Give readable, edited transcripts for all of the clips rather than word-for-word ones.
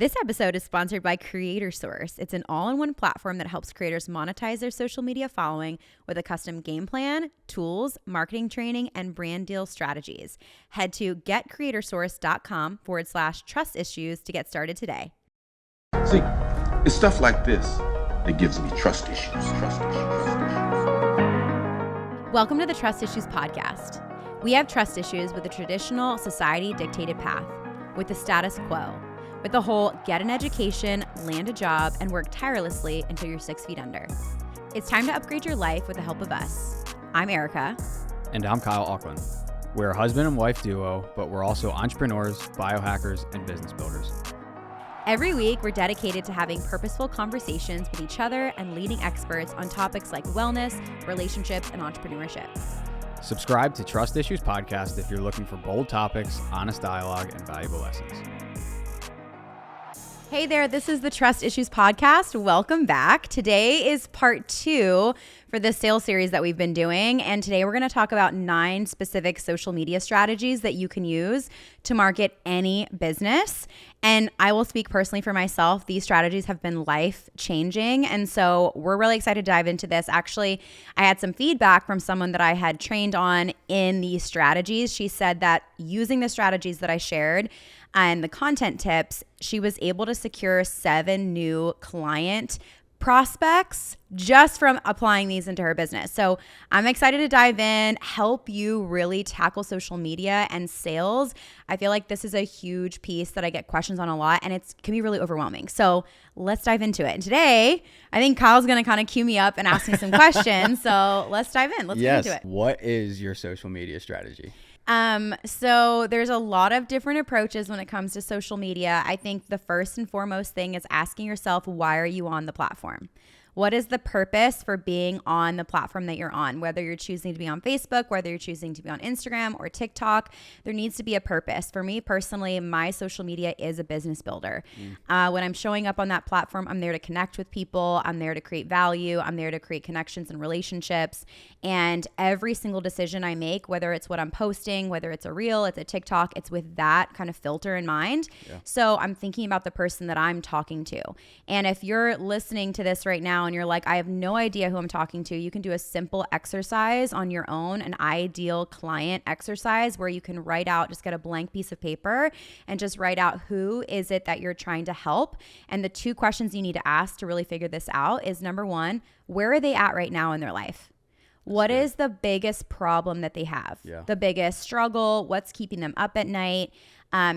This episode is sponsored by Creator Source. It's an all-in-one platform that helps creators monetize their social media following with a custom game plan, tools, marketing training, and brand deal strategies. Head to getcreatorsource.com/trust issues to get started today. See, it's stuff like this that gives me trust issues. Welcome to the Trust Issues podcast. We have trust issues with the traditional society-dictated path, with the status quo, with the whole get an education, land a job, and work tirelessly until you're 6 feet under. It's time to upgrade your life with the help of us. I'm Erika. And I'm Kyle Auckland. We're a husband and wife duo, but we're also entrepreneurs, biohackers, and business builders. Every week, we're dedicated to having purposeful conversations with each other and leading experts on topics like wellness, relationships, and entrepreneurship. Subscribe to Trust Issues Podcast if you're looking for bold topics, honest dialogue, and valuable lessons. Hey there, this is the Trust Issues Podcast. Welcome back. Today is part 2 for this sales series that we've been doing. And today we're going to talk about 9 specific social media strategies that you can use to market any business. And I will speak personally for myself. These strategies have been life-changing. And so we're really excited to dive into this. Actually, I had some feedback from someone that I had trained on in these strategies. She said that using the strategies that I shared and the content tips, she was able to secure 7 new client prospects just from applying these into her business. So I'm excited to dive in, help you really tackle social media and sales. I feel like this is a huge piece that I get questions on a lot, and it can be really overwhelming. So let's dive into it. And today, I think Kyle's going to kind of cue me up and ask me some questions. So let's dive in. Let's get into it. What is your social media strategy? So there's a lot of different approaches when it comes to social media. I think the first and foremost thing is asking yourself, why are you on the platform? What is the purpose for being on the platform that you're on? Whether you're choosing to be on Facebook, whether you're choosing to be on Instagram or TikTok, there needs to be a purpose. For me personally, my social media is a business builder. When I'm showing up on that platform, I'm there to connect with people. I'm there to create value. I'm there to create connections and relationships. And every single decision I make, whether it's what I'm posting, whether it's a reel, it's a TikTok, it's with that kind of filter in mind. Yeah. So I'm thinking about the person that I'm talking to. And if you're listening to this right now, and you're like, I have no idea who I'm talking to, you can do a simple exercise on your own, an ideal client exercise where you can write out, just get a blank piece of paper and just write out who is it that you're trying to help. And the 2 questions you need to ask to really figure this out is, number 1, where are they at right now in their life? What is the biggest problem that they have? Yeah. The biggest struggle? What's keeping them up at night?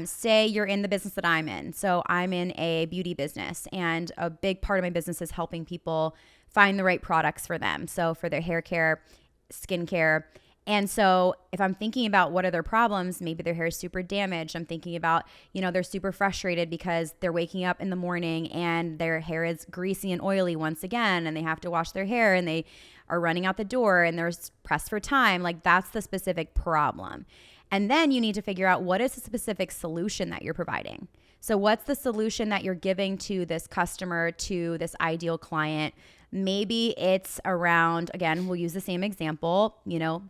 Say you're in the business that I'm in. So I'm in a beauty business, and a big part of my business is helping people find the right products for them. So for their hair care, skin care. And so if I'm thinking about what are their problems, maybe their hair is super damaged. I'm thinking about, they're super frustrated because they're waking up in the morning and their hair is greasy and oily once again, and they have to wash their hair and they are running out the door and they're pressed for time. Like, that's the specific problem. And then you need to figure out what is the specific solution that you're providing. So what's the solution that you're giving to this customer, to this ideal client? Maybe it's around, again, we'll use the same example,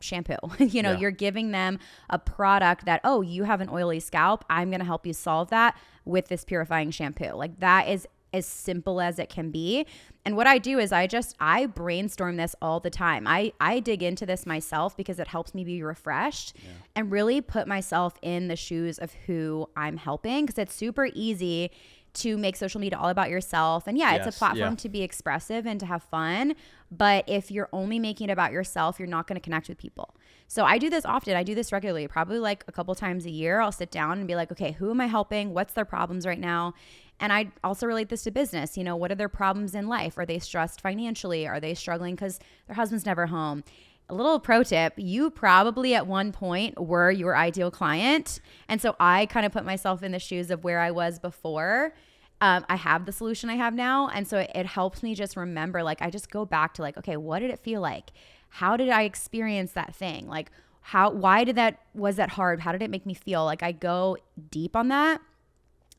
shampoo. You're giving them a product that, oh, you have an oily scalp. I'm going to help you solve that with this purifying shampoo. Like, that is as simple as it can be. And what I do is I brainstorm this all the time. I dig into this myself because it helps me be refreshed and really put myself in the shoes of who I'm helping, because it's super easy to make social media all about yourself. And it's a platform to be expressive and to have fun. But if you're only making it about yourself, you're not going to connect with people. So I do this often. I do this regularly, probably like a couple times a year. I'll sit down and be like, okay, who am I helping? What's their problems right now? And I also relate this to business. What are their problems in life? Are they stressed financially? Are they struggling because their husband's never home? A little pro tip, you probably at one point were your ideal client. And so I kind of put myself in the shoes of where I was before. I have the solution I have now. And so it helps me just remember, like, I just go back to like, okay, what did it feel like? How did I experience that thing? Like, was that hard? How did it make me feel? Like, I go deep on that.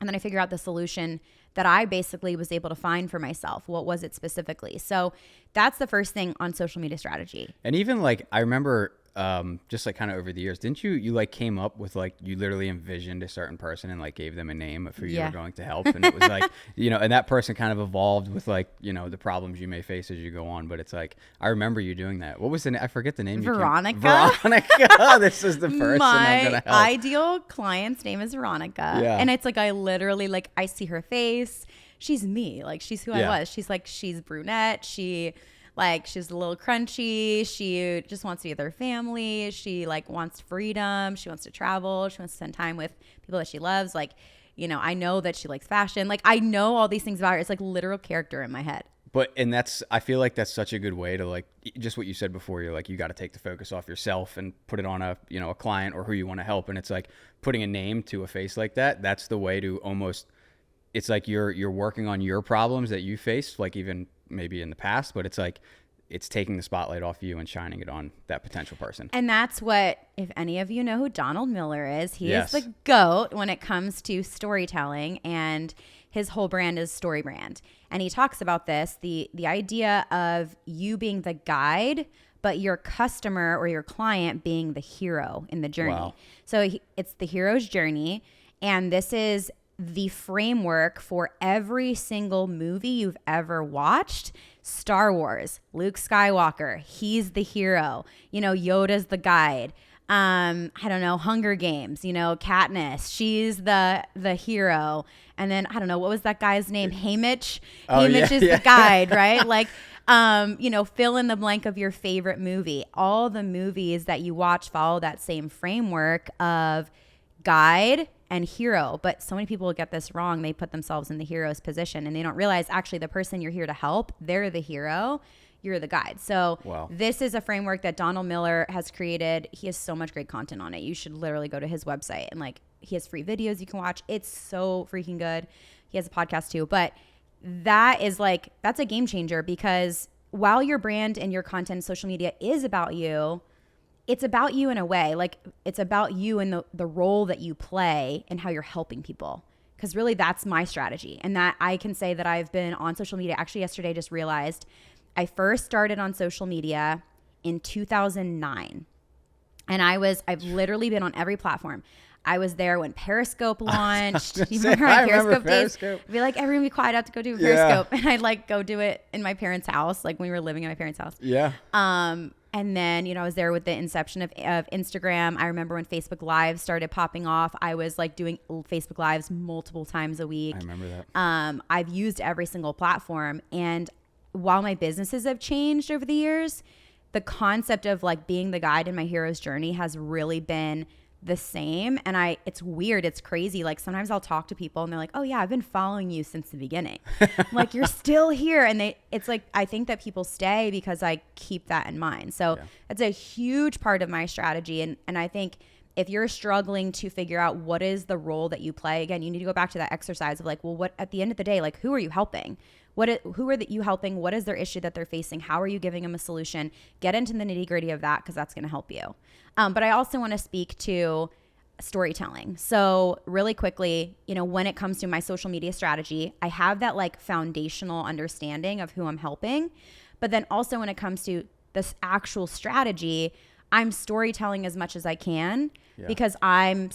And then I figure out the solution that I basically was able to find for myself. What was it specifically? So that's the first thing on social media strategy. And even like, I remember just like kind of over the years, didn't you like came up with like, you literally envisioned a certain person and like gave them a name of who you were going to help. And it was like, and that person kind of evolved with like, the problems you may face as you go on. But it's like, I remember you doing that. What was the name? I forget the name. Veronica. Veronica. This is the person I'm going to help. My ideal client's name is Veronica. Yeah. And it's like, I literally like, I see her face. She's me. Like, she's who I was. She's brunette. She's a little crunchy. She just wants to be with her family. She like wants freedom. She wants to travel. She wants to spend time with people that she loves. Like, I know that she likes fashion. Like, I know all these things about her. It's like literal character in my head. I feel like that's such a good way to like, just what you said before, you're like, you got to take the focus off yourself and put it on a client or who you want to help. And it's like putting a name to a face like that. That's the way to almost, it's like you're working on your problems that you face, like even maybe in the past, but it's like, it's taking the spotlight off you and shining it on that potential person. And that's what, if any of you know who Donald Miller is, he Yes. is the GOAT when it comes to storytelling, and his whole brand is Story Brand. And he talks about this, the idea of you being the guide, but your customer or your client being the hero in the journey. Wow. So it's the hero's journey. And this is the framework for every single movie you've ever watched. Star Wars, Luke Skywalker, he's the hero. Yoda's the guide. I don't know, Hunger Games, Katniss, she's the hero. And then, I don't know, what was that guy's name? Haymitch. Haymitch is the guide, right? Like, fill in the blank of your favorite movie. All the movies that you watch follow that same framework of guide and hero. But so many people get this wrong. They put themselves in the hero's position and they don't realize actually the person you're here to help, they're the hero. You're the guide. So This is a framework that Donald Miller has created. He has so much great content on it. You should literally go to his website and like, he has free videos you can watch. It's so freaking good. He has a podcast too, but that's a game changer, because while your brand and your content and social media is about you, it's about you in a way. Like, it's about you and the role that you play and how you're helping people. Because really that's my strategy. And that I can say that I've been on social media. Actually, yesterday I just realized I first started on social media in 2009. And I've literally been on every platform. I was there when Periscope launched. You remember Periscope days? I'd be like, everyone be quiet, I have to go do Periscope. Yeah. And I'd like go do it in my parents' house, like when we were living in my parents' house. Yeah. And then, I was there with the inception of Instagram. I remember when Facebook Live started popping off, I was like doing Facebook Lives multiple times a week. I remember that. I've used every single platform. And while my businesses have changed over the years, the concept of like being the guide in my hero's journey has really been the same. And it's weird. It's crazy. Like sometimes I'll talk to people and they're like, oh yeah, I've been following you since the beginning. I'm like, you're still here. And it's like, I think that people stay because I keep that in mind. So it's a huge part of my strategy. And I think if you're struggling to figure out what is the role that you play, again, you need to go back to that exercise of like, well, what at the end of the day, like who are you helping? Who are you helping? What is their issue that they're facing? How are you giving them a solution? Get into the nitty gritty of that, because that's going to help you. But I also want to speak to storytelling. So really quickly, when it comes to my social media strategy, I have that like foundational understanding of who I'm helping. But then also when it comes to this actual strategy, I'm storytelling as much as I can, because I'm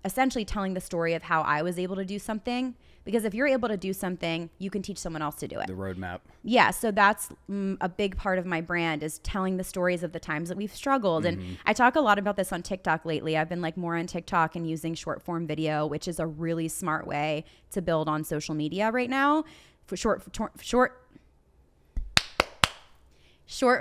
essentially telling the story of how I was able to do something. Because if you're able to do something, you can teach someone else to do it. The roadmap. Yeah. So that's a big part of my brand, is telling the stories of the times that we've struggled. Mm-hmm. And I talk a lot about this on TikTok lately. I've been like more on TikTok and using short form video, which is a really smart way to build on social media right now. For short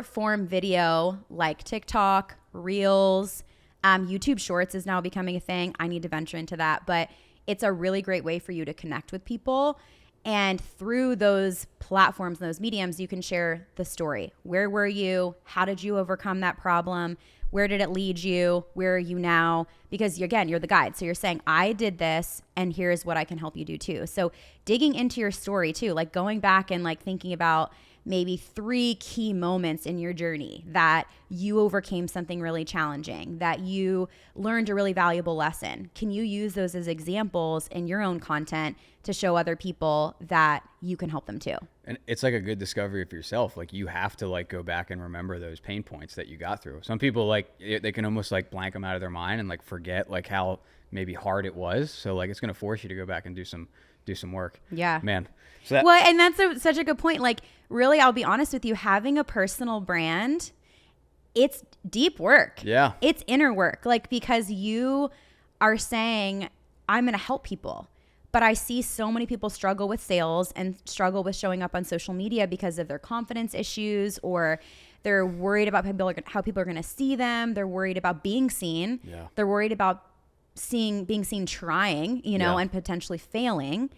form video like TikTok, Reels, YouTube Shorts is now becoming a thing. I need to venture into that, but it's a really great way for you to connect with people. And through those platforms and those mediums, you can share the story. Where were you? How did you overcome that problem? Where did it lead you? Where are you now? Because again, you're the guide. So you're saying, I did this and here's what I can help you do too. So digging into your story too, like going back and like thinking about maybe 3 key moments in your journey that you overcame something really challenging, that you learned a really valuable lesson. Can you use those as examples in your own content to show other people that you can help them too? And it's like a good discovery of yourself. Like you have to like go back and remember those pain points that you got through. Some people like they can almost like blank them out of their mind and like forget like how maybe hard it was. So like it's going to force you to go back and do some work. Yeah, man. So that, well, and that's such a good point. Like really, I'll be honest with you, having a personal brand, it's deep work. Yeah. It's inner work. Like, because you are saying, I'm going to help people. But I see so many people struggle with sales and struggle with showing up on social media because of their confidence issues, or they're worried about how people are going to see them. They're worried about being seen. Yeah. They're worried about being seen trying, and potentially failing.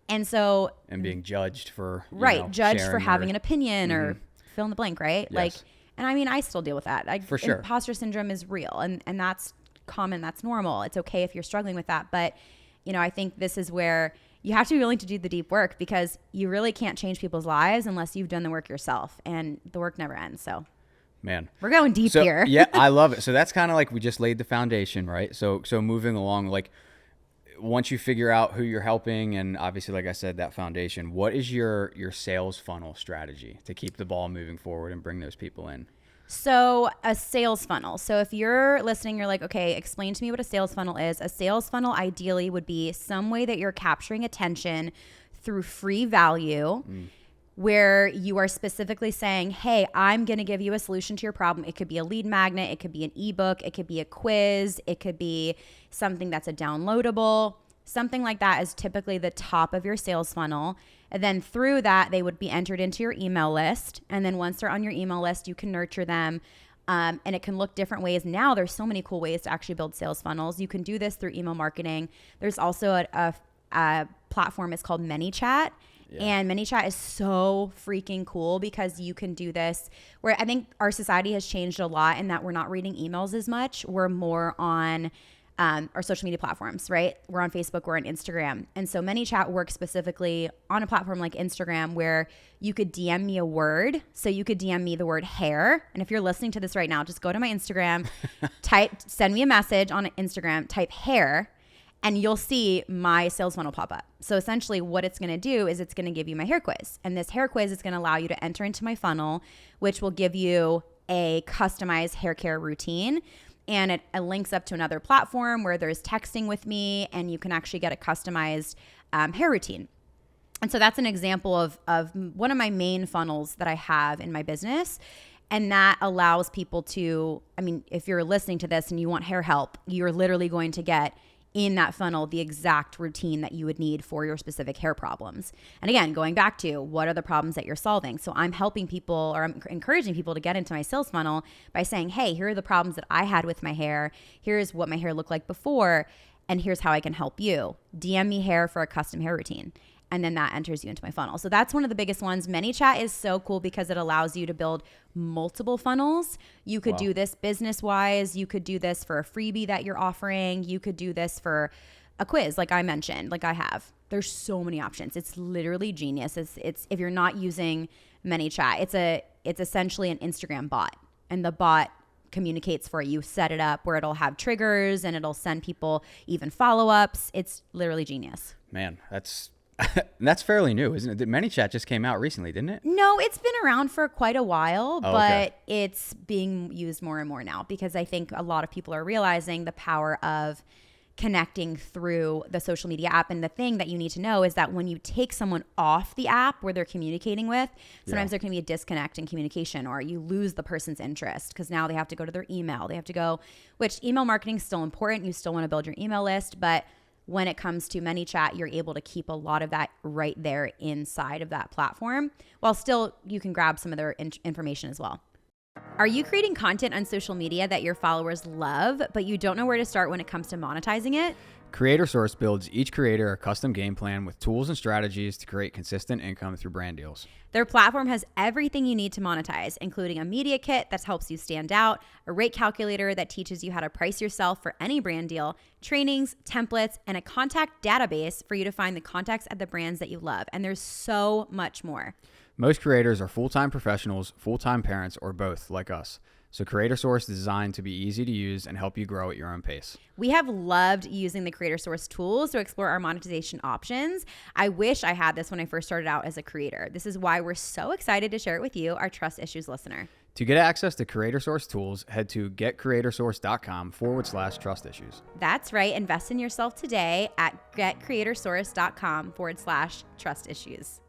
And so, and being judged for, judged for having an opinion Mm-hmm. or fill in the blank, right? Yes. Like, and I mean, I still deal with that. For sure. Imposter syndrome is real, and that's common. That's normal. It's okay if you're struggling with that. But, I think this is where you have to be willing to do the deep work, because you really can't change people's lives unless you've done the work yourself, and the work never ends. So, man, we're going deep here. Yeah, I love it. So that's kind of like we just laid the foundation, right? So moving along, like once you figure out who you're helping, and obviously, like I said, that foundation, what is your sales funnel strategy to keep the ball moving forward and bring those people in? So a sales funnel. So if you're listening, you're like, okay, explain to me what a sales funnel is. A sales funnel ideally would be some way that you're capturing attention through free value, where you are specifically saying, hey, I'm going to give you a solution to your problem. It could be a lead magnet. It could be an ebook. It could be a quiz. It could be something that's a downloadable. Something like that is typically the top of your sales funnel. And then through that, they would be entered into your email list. And then once they're on your email list, you can nurture them. And it can look different ways. Now there's so many cool ways to actually build sales funnels. You can do this through email marketing. There's also a platform, it's called ManyChat. Yeah. And ManyChat is so freaking cool, because you can do this where I think our society has changed a lot in that we're not reading emails as much. We're more on our social media platforms, right? We're on Facebook, we're on Instagram. And so ManyChat works specifically on a platform like Instagram, where you could DM me a word. So you could DM me the word hair. And if you're listening to this right now, just go to my Instagram, send me a message on Instagram, type hair, and you'll see my sales funnel pop up. So essentially what it's going to do is it's going to give you my hair quiz. And this hair quiz is going to allow you to enter into my funnel, which will give you a customized hair care routine. And it links up to another platform where there's texting with me, and you can actually get a customized hair routine. And so that's an example of one of my main funnels that I have in my business. And that allows people to, if you're listening to this and you want hair help, you're literally going to get in that funnel the exact routine that you would need for your specific hair problems. And again, going back to what are the problems that you're solving? So I'm helping people, or I'm encouraging people to get into my sales funnel by saying, hey, here are the problems that I had with my hair. Here's what my hair looked like before, and here's how I can help you. DM me hair for a custom hair routine. And then that enters you into my funnel. So that's one of the biggest ones. ManyChat is so cool because it allows you to build multiple funnels. You could do this business-wise. You could do this for a freebie that you're offering. You could do this for a quiz, like I mentioned, like I have. There's so many options. It's literally genius. It's if you're not using ManyChat, it's essentially an Instagram bot, and the bot communicates for you. Set it up where it'll have triggers and it'll send people even follow-ups. It's literally genius. Man, that's fairly new, isn't it? ManyChat just came out recently, didn't it? No, it's been around for quite a while, but okay. It's being used more and more now, because I think a lot of people are realizing the power of connecting through the social media app. And the thing that you need to know is that when you take someone off the app where they're communicating with, sometimes there can be a disconnect in communication, or you lose the person's interest because now they have to go to their email. They have to go, which email marketing is still important. You still want to build your email list, but when it comes to ManyChat, you're able to keep a lot of that right there inside of that platform, while still you can grab some of their information as well. Are you creating content on social media that your followers love, but you don't know where to start when it comes to monetizing it? Creator Source builds each creator a custom game plan with tools and strategies to create consistent income through brand deals. Their platform has everything you need to monetize, including a media kit that helps you stand out, a rate calculator that teaches you how to price yourself for any brand deal, trainings, templates, and a contact database for you to find the contacts at the brands that you love. And there's so much more. Most creators are full-time professionals, full-time parents, or both, like us. So Creator Source is designed to be easy to use and help you grow at your own pace. We have loved using the Creator Source tools to explore our monetization options. I wish I had this when I first started out as a creator. This is why we're so excited to share it with you, our Trust Issues listener. To get access to Creator Source tools, head to getcreatorsource.com/trust issues. That's right. Invest in yourself today at getcreatorsource.com/trust issues.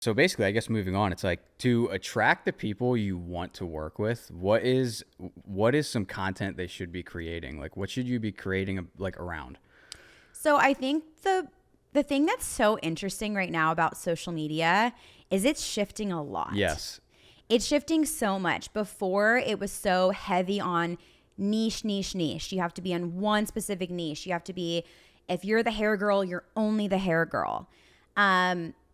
So basically, I guess moving on, it's like to attract the people you want to work with, what is some content they should be creating? Like what should you be creating like around? So I think the thing that's so interesting right now about social media is it's shifting a lot. Yes. It's shifting so much. Before it was so heavy on niche. You have to be on one specific niche. You have to be, if you're the hair girl, you're only the hair girl.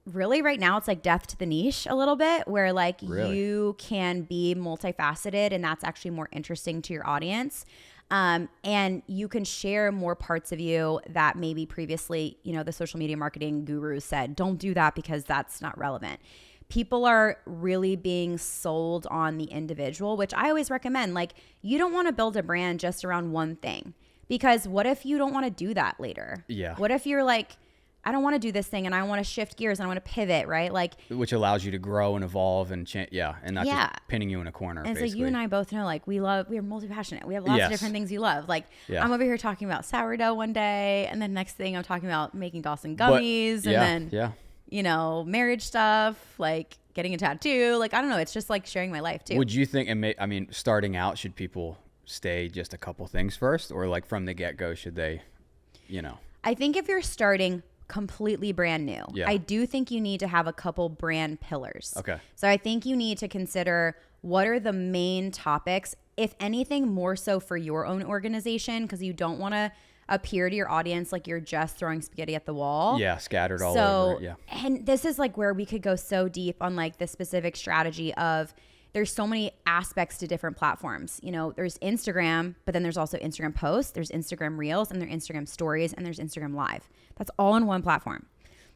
Really right now it's like death to the niche a little bit, where like you can be multifaceted and that's actually more interesting to your audience. And you can share more parts of you that maybe previously, the social media marketing gurus said, don't do that because that's not relevant. People are really being sold on the individual, which I always recommend. Like, you don't want to build a brand just around one thing, because what if you don't want to do that later? Yeah. What if you're like, I don't want to do this thing and I want to shift gears and I want to pivot, right? Like, which allows you to grow and evolve and change. Yeah. And not just pinning you in a corner. And so you and I both know, like, we are multi-passionate. We have lots of different things you love. Like, I'm over here talking about sourdough one day, and then next thing I'm talking about making Dawson gummies, and then, marriage stuff, like getting a tattoo. Like, I don't know. It's just like sharing my life too. Would you think, starting out, should people stay just a couple things first, or like from the get-go, should they, I think if you're starting completely brand new, I do think you need to have a couple brand pillars. Okay. So I think you need to consider what are the main topics, if anything, more so for your own organization, because you don't want to appear to your audience like you're just throwing spaghetti at the wall. Yeah, scattered all over it. Yeah. And this is like where we could go so deep on like the specific strategy of, there's so many aspects to different platforms. There's Instagram, but then there's also Instagram posts, there's Instagram reels, and there's Instagram stories, and there's Instagram live. That's all in one platform.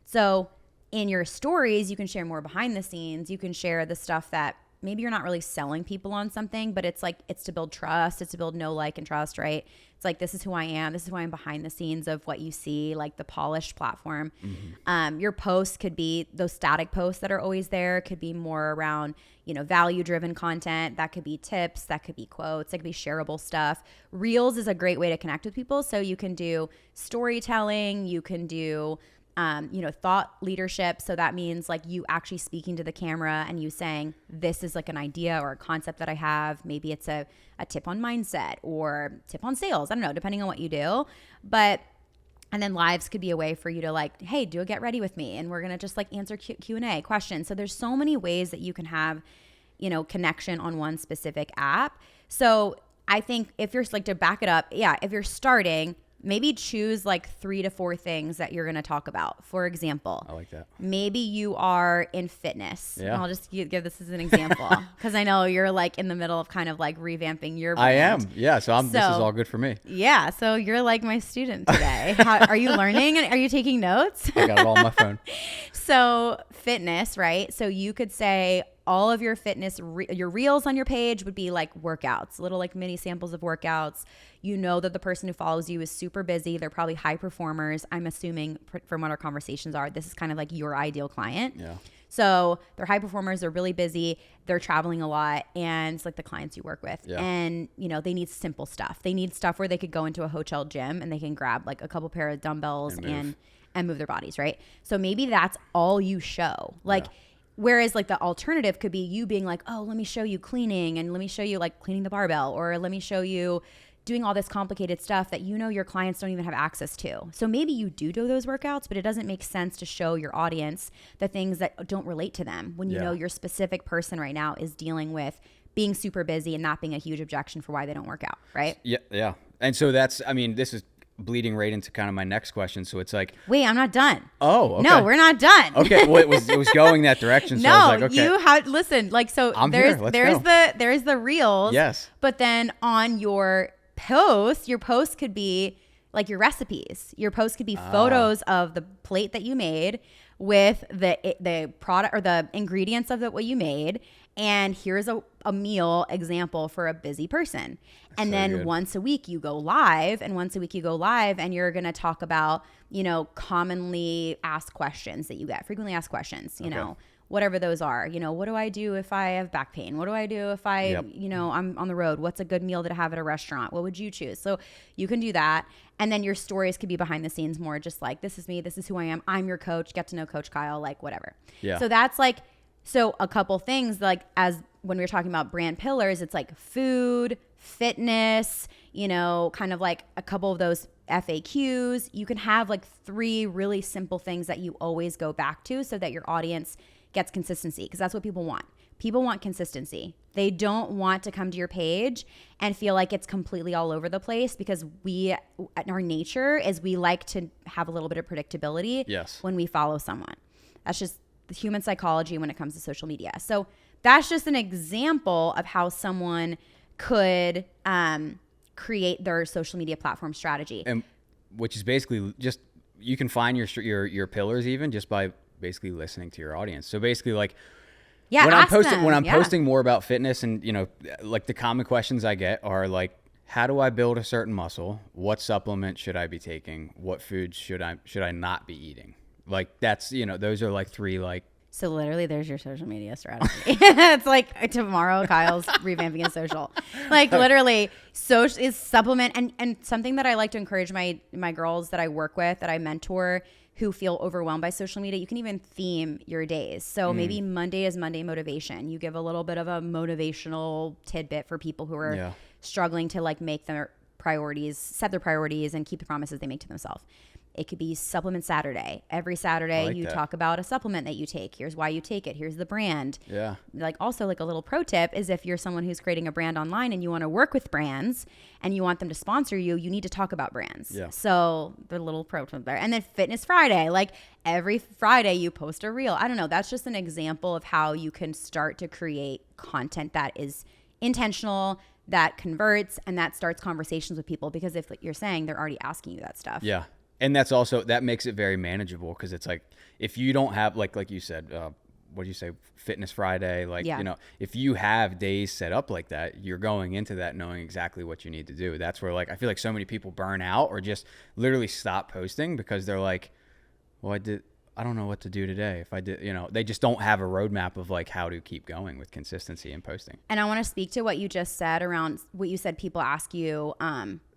So in your stories, you can share more behind the scenes. You can share the stuff that maybe you're not really selling people on something, but it's like, it's to build trust. It's to build know, like, and trust, right? It's like, this is who I am. This is who I am behind the scenes of what you see, like the polished platform. Mm-hmm. Your posts could be those static posts that are always there. It could be more around, value-driven content. That could be tips. That could be quotes. That could be shareable stuff. Reels is a great way to connect with people. So you can do storytelling. You can do thought leadership. So that means like you actually speaking to the camera and you saying, this is like an idea or a concept that I have. Maybe it's a tip on mindset or tip on sales. I don't know, depending on what you do. And then lives could be a way for you to like, hey, do a get ready with me. And we're going to just like answer Q&A questions. So there's so many ways that you can have, connection on one specific app. So I think if you're like, to back it up, if you're starting, maybe choose like 3 to 4 things that you're going to talk about. For example, I like that. Maybe you are in fitness. Yeah. And I'll just give this as an example because I know you're like in the middle of kind of like revamping your brand. I am. Yeah. So this is all good for me. Yeah. So you're like my student today. Are you learning? Are you taking notes? I got it all on my phone. So fitness, right? So you could say all of your fitness, your reels on your page would be like workouts, little like mini samples of workouts. You know that the person who follows you is super busy. They're probably high performers. I'm assuming from what our conversations are, this is kind of like your ideal client. Yeah. So they're high performers. They're really busy. They're traveling a lot. And it's like the clients you work with. Yeah. And, they need simple stuff. They need stuff where they could go into a hotel gym and they can grab like a couple pair of dumbbells and move their bodies, right? So maybe that's all you show. Like, whereas like the alternative could be you being like, oh, let me show you cleaning and let me show you like cleaning the barbell, or let me show you doing all this complicated stuff that your clients don't even have access to. So maybe you do those workouts, but it doesn't make sense to show your audience the things that don't relate to them when you know your specific person right now is dealing with being super busy and that being a huge objection for why they don't work out, right? Yeah. And so this is bleeding right into kind of my next question. So it's like, wait, I'm not done. oh, okay. No, we're not done. Okay. Well, it was going that direction. So No, I was like, okay. you have, listen, like, so I'm there's, here. Let's there's go. there's the reels. Yes. But then on your post could be like your recipes. Your post could be photos of the plate that you made with the product or the ingredients of what you made. And here's a meal example for a busy person. And then good. once a week you go live, and you're going to talk about, commonly asked questions that you get, frequently asked questions, you know, whatever those are. What do I do if I have back pain? What do I do if I, I'm on the road? What's a good meal to have at a restaurant? What would you choose? So you can do that. And then your stories could be behind the scenes more, just like, this is me, this is who I am. I'm your coach, get to know Coach Kyle, like whatever. Yeah. So that's like, so a couple things, like as when we were talking about brand pillars, it's like food, fitness, kind of like a couple of those FAQs. You can have like 3 really simple things that you always go back to so that your audience gets consistency, because that's what people want. People want consistency. They don't want to come to your page and feel like it's completely all over the place, because our nature is we like to have a little bit of predictability when we follow someone. That's just the human psychology when it comes to social media. So that's just an example of how someone could create their social media platform strategy. And which is basically just, you can find your pillars even just by basically listening to your audience. So basically, like, when I'm posting more about fitness, and like the common questions I get are like, how do I build a certain muscle? What supplement should I be taking? What foods should I not be eating? Like, that's, those are like 3, like. So literally there's your social media strategy. It's like tomorrow Kyle's revamping his social. Like literally social is supplement. And something that I like to encourage my girls that I work with, that I mentor, who feel overwhelmed by social media, you can even theme your days. So maybe Monday is Monday motivation. You give a little bit of a motivational tidbit for people who are struggling to like make their priorities, set their priorities, and keep the promises they make to themselves. It could be Supplement Saturday. Every Saturday you talk about a supplement that you take. Here's why you take it. Here's the brand. Yeah. Like also like a little pro tip is, if you're someone who's creating a brand online and you want to work with brands and you want them to sponsor you, you need to talk about brands. Yeah. So the little pro tip there. And then Fitness Friday, like every Friday you post a reel. I don't know. That's just an example of how you can start to create content that is intentional, that converts, and that starts conversations with people, because if you're saying they're already asking you that stuff. Yeah. And that's also, that makes it very manageable, because it's like, if you don't have, like you said, what do you say, Fitness Friday, like, if you have days set up like that, you're going into that knowing exactly what you need to do. That's where, like, I feel like so many people burn out or just literally stop posting because they're like, well, I don't know what to do today. If I did, they just don't have a roadmap of like how to keep going with consistency and posting. And I want to speak to what you just said around what you said. People ask you,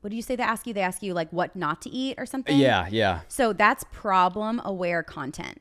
what do you say they ask you? They ask you like what not to eat or something? Yeah. So that's problem aware content.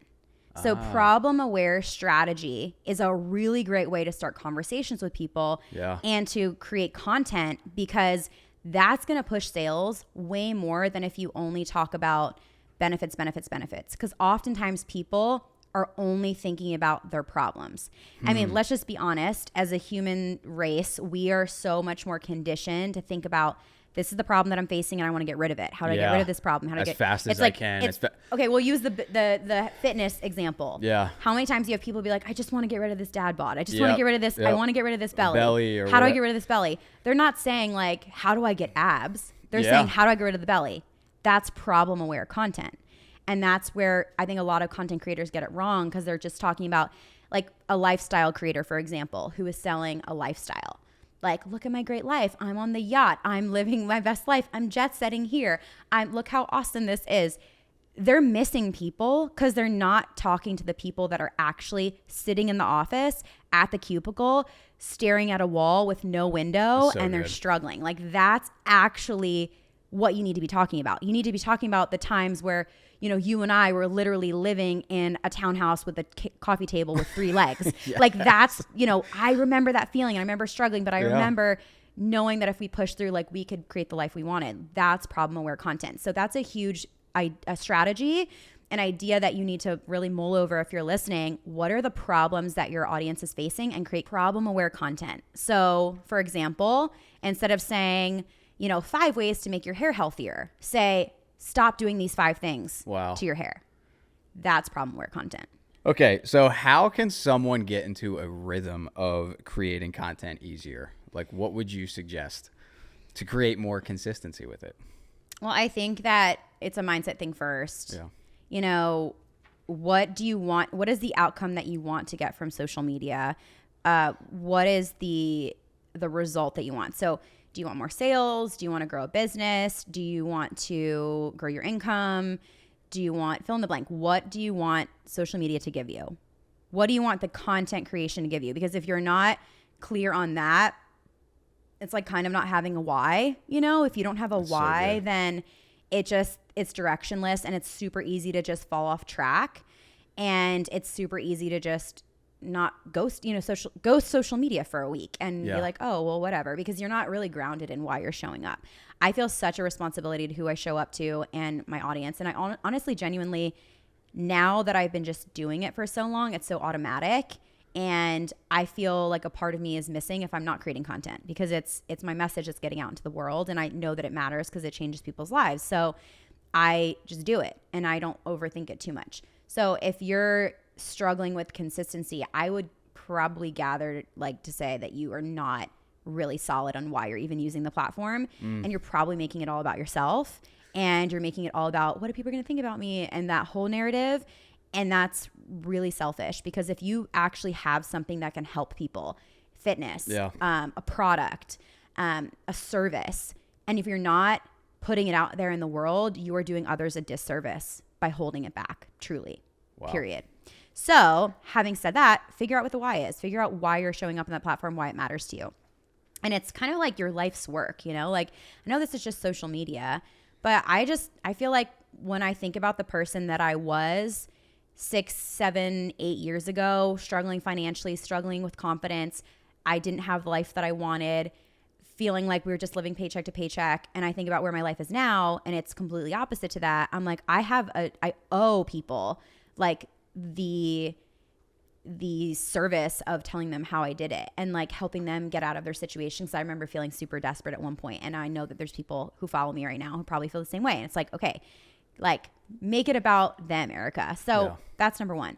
So problem aware strategy is a really great way to start conversations with people and to create content, because that's going to push sales way more than if you only talk about benefits. Because oftentimes people are only thinking about their problems. I mean, let's just be honest. As a human race, we are so much more conditioned to think about, this is the problem that I'm facing and I want to get rid of it. How do I get rid of this problem? How do I get fast as I can? Okay, we'll use the fitness example. Yeah. How many times do you have people be like, I just want to get rid of this dad bod. I just want to get rid of this. I want to get rid of this belly. How do I get rid of this belly? They're not saying like, how do I get abs? They're saying, how do I get rid of the belly? That's problem aware content. And that's where I think a lot of content creators get it wrong, because they're just talking about like a lifestyle creator, for example, who is selling a lifestyle. Like, look at my great life. I'm on the yacht. I'm living my best life. I'm jet setting here. Look how awesome this is. They're missing people because they're not talking to the people that are actually sitting in the office at the cubicle, staring at a wall with no window, and they're struggling. Like, that's actually what you need to be talking about. You need to be talking about the times where, you and I were literally living in a townhouse with a coffee table with 3 legs. Like that's, I remember that feeling. I remember struggling, but I remember knowing that if we pushed through, like we could create the life we wanted. That's problem aware content. So that's a huge a strategy, an idea that you need to really mull over if you're listening. What are the problems that your audience is facing, and create problem aware content. So for example, instead of saying, 5 ways to make your hair healthier. Say, stop doing these 5 things Wow. to your hair. That's problemware content. Okay, so how can someone get into a rhythm of creating content easier? Like, what would you suggest to create more consistency with it? Well, I think that it's a mindset thing first. Yeah. What do you want? What is the outcome that you want to get from social media? What is the result that you want? So do you want more sales? Do you want to grow a business? Do you want to grow your income? Do you want fill in the blank? What do you want social media to give you? What do you want the content creation to give you? Because if you're not clear on that, it's like kind of not having a why. If you don't have a why, then it's directionless, and it's super easy to just fall off track, and it's super easy to just not ghost social media for a week and be like, oh, well, whatever, because you're not really grounded in why you're showing up. I feel such a responsibility to who I show up to and my audience. And I honestly, genuinely, now that I've been just doing it for so long, it's so automatic. And I feel like a part of me is missing if I'm not creating content, because it's my message that's getting out into the world. And I know that it matters because it changes people's lives. So I just do it and I don't overthink it too much. So if you're struggling with consistency, I would probably gather to say that you are not really solid on why you're even using the platform. And you're probably making it all about yourself, and you're making it all about what are people going to think about me and that whole narrative. And that's really selfish, because if you actually have something that can help people, fitness, a product, a service, and if you're not putting it out there in the world, you are doing others a disservice by holding it back, truly, period. So having said that, figure out what the why is. Figure out why you're showing up on that platform, why it matters to you. And it's kind of like your life's work, like I know this is just social media, but I feel like when I think about the person that I was 6, 7, 8 years ago, struggling financially, struggling with confidence, I didn't have the life that I wanted, feeling like we were just living paycheck to paycheck. And I think about where my life is now, and it's completely opposite to that. I'm like, I owe people like the service of telling them how I did it and like helping them get out of their situations. I remember feeling super desperate at one point, and I know that there's people who follow me right now who probably feel the same way. And it's like, okay, like make it about them, Erika. So that's number one.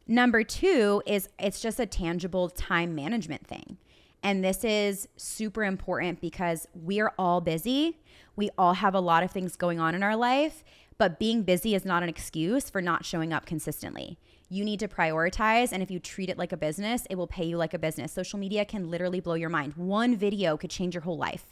Number two is it's just a tangible time management thing. And this is super important because we are all busy. We all have a lot of things going on in our life, but being busy is not an excuse for not showing up consistently. You need to prioritize, and if you treat it like a business, it will pay you like a business. Social media can literally blow your mind. One video could change your whole life.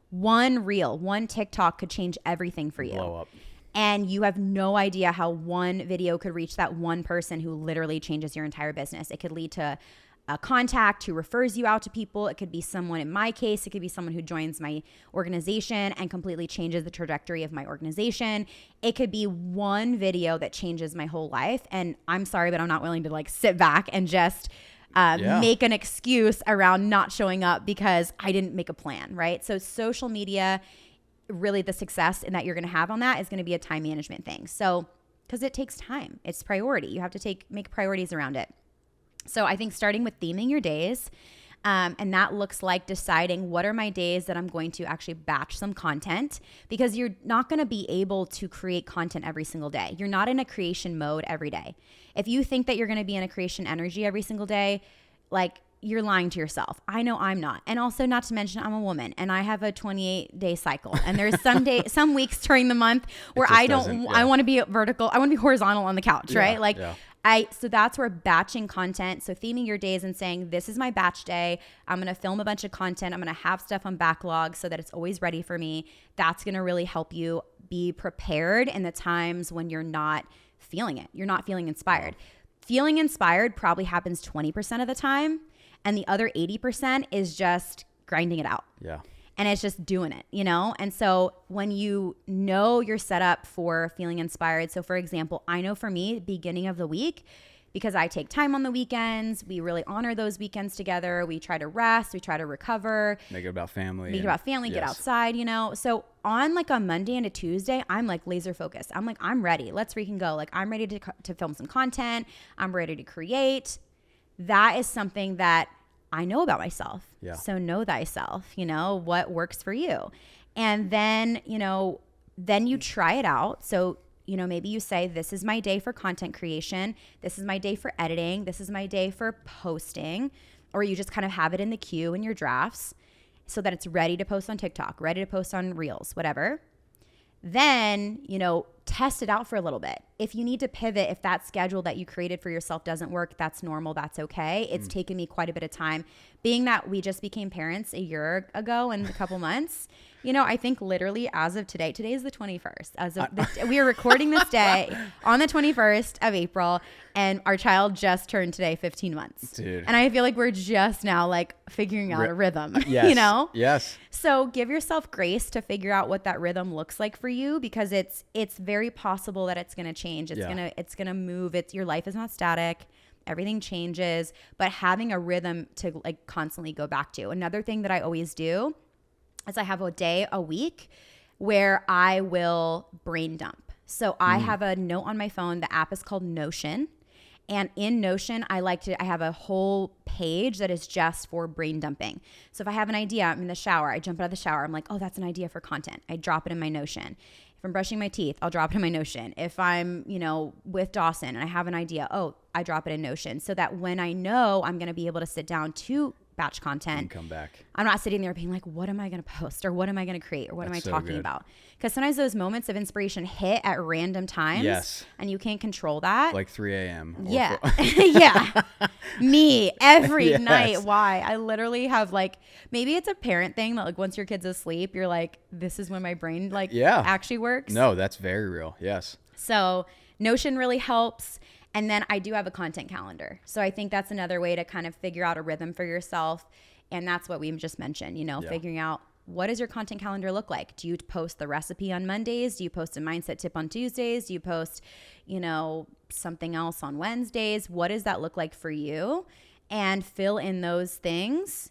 One reel, one TikTok could change everything for you. Blow up. And you have no idea how one video could reach that one person who literally changes your entire business. It could lead to a contact who refers you out to people. It could be someone, in my case, it could be someone who joins my organization and completely changes the trajectory of my organization. It could be one video that changes my whole life. And I'm sorry, but I'm not willing to like sit back and just make an excuse around not showing up because I didn't make a plan, right? So social media, really the success in that you're going to have on that is going to be a time management thing. So, because it takes time, it's priority. You have to make priorities around it. So I think starting with theming your days, and that looks like deciding what are my days that I'm going to actually batch some content, because you're not going to be able to create content every single day. You're not in a creation mode every day. If you think that you're going to be in a creation energy every single day, like you're lying to yourself. I know I'm not. And also, not to mention, I'm a woman and I have a 28-day cycle. And there's some weeks during the month where I want to be vertical. I want to be horizontal on the couch, right? So that's where batching content. So theming your days and saying, this is my batch day. I'm going to film a bunch of content. I'm going to have stuff on backlog so that it's always ready for me. That's going to really help you be prepared in the times when you're not feeling it. You're not feeling inspired. Feeling inspired probably happens 20% of the time. And the other 80% is just grinding it out. Yeah. And it's just doing it, And so when you know you're set up for feeling inspired. So for example, I know for me, beginning of the week, because I take time on the weekends, we really honor those weekends together. We try to rest, we try to recover. Make it about family. Get outside, So on like a Monday and a Tuesday, I'm like laser focused. I'm like, I'm ready. Let's freaking go. Like I'm ready to film some content. I'm ready to create. That is something that I know about myself. Yeah. So know thyself, what works for you. And then, then you try it out. So, maybe you say, this is my day for content creation. This is my day for editing. This is my day for posting. Or you just kind of have it in the queue in your drafts so that it's ready to post on TikTok, ready to post on Reels, whatever. Then, test it out for a little bit. If you need to pivot, if that schedule that you created for yourself doesn't work, that's normal. That's okay. It's taken me quite a bit of time. Being that we just became parents a year ago in a couple months, I think literally as of today is the 21st. We are recording this day on the 21st of April, and our child just turned today 15 months. Dude. And I feel like we're just now like figuring out a rhythm, Yes. Yes. So give yourself grace to figure out what that rhythm looks like for you, because it's very possible that it's going to change. It's going to move. Your life is not static. Everything changes, but having a rhythm to like constantly go back to. Another thing that I always do is I have a day a week where I will brain dump. So I have a note on my phone. The app is called Notion. And in Notion, I have a whole page that is just for brain dumping. So if I have an idea, I'm in the shower, I jump out of the shower, I'm like, oh, that's an idea for content. I drop it in my Notion. If I'm brushing my teeth, I'll drop it in my Notion. If I'm, with Dawson and I have an idea, I drop it in Notion, so that when I know I'm going to be able to sit down to batch content And come back. I'm not sitting there being like, what am I going to post, or what am I going to create, or what am I so talking good. about? Because sometimes those moments of inspiration hit at random times. Yes. And you can't control that. Like 3 a.m. or Yeah. 4 Yeah. Me every Yes. night. Why? I literally have maybe it's a parent thing that once your kid's asleep, you're like, this is when my brain actually works. No, that's very real. Yes. So Notion really helps. And then I do have a content calendar. So I think that's another way to kind of figure out a rhythm for yourself. And that's what we just mentioned, figuring out, what does your content calendar look like? Do you post the recipe on Mondays? Do you post a mindset tip on Tuesdays? Do you post, something else on Wednesdays? What does that look like for you? And fill in those things.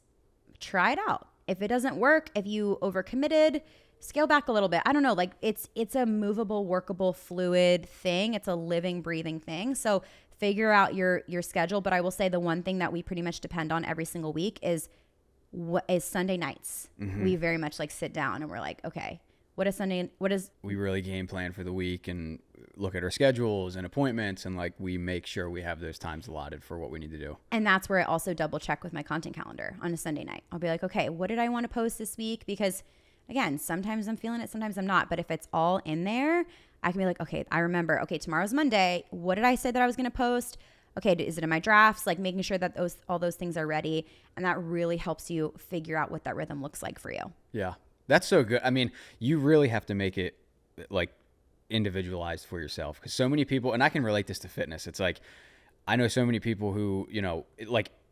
Try it out. If it doesn't work, if you overcommitted, scale back a little bit. I don't know. It's a movable, workable, fluid thing. It's a living, breathing thing. So figure out your schedule. But I will say the one thing that we pretty much depend on every single week is Sunday nights. Mm-hmm. We very much sit down and we're like, okay, we really game plan for the week and look at our schedules and appointments, and we make sure we have those times allotted for what we need to do. And that's where I also double check with my content calendar on a Sunday night. I'll be like, okay, what did I want to post this week? Because again, sometimes I'm feeling it, sometimes I'm not. But if it's all in there, I can be like, okay, I remember, okay, tomorrow's Monday. What did I say that I was going to post? Okay, is it in my drafts? Making sure that all those things are ready. And that really helps you figure out what that rhythm looks like for you. Yeah, that's so good. I mean, you really have to make it individualized for yourself, because so many people, and I can relate this to fitness. It's I know so many people who,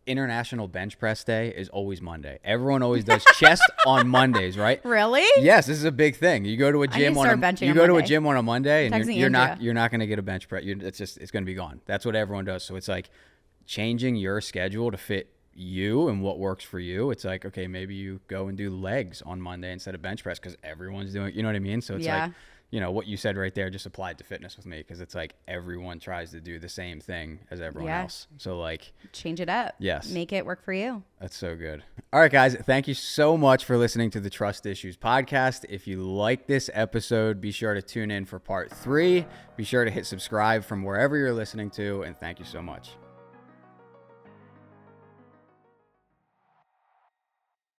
International Bench Press Day is always Monday. Everyone always does chest on Mondays, right? Really? Yes, this is a big thing. You go to a gym on a gym on a Monday, and you're not going to get a bench press. It's going to be gone. That's what everyone does. So it's changing your schedule to fit you and what works for you. It's okay, maybe you go and do legs on Monday instead of bench press because everyone's doing, you know what I mean? So it's what you said right there just applied to fitness with me, because it's everyone tries to do the same thing as everyone else. So change it up. Yes. Make it work for you. That's so good. All right, guys. Thank you so much for listening to the Trust Issues podcast. If you like this episode, be sure to tune in for part 3. Be sure to hit subscribe from wherever you're listening to, and thank you so much.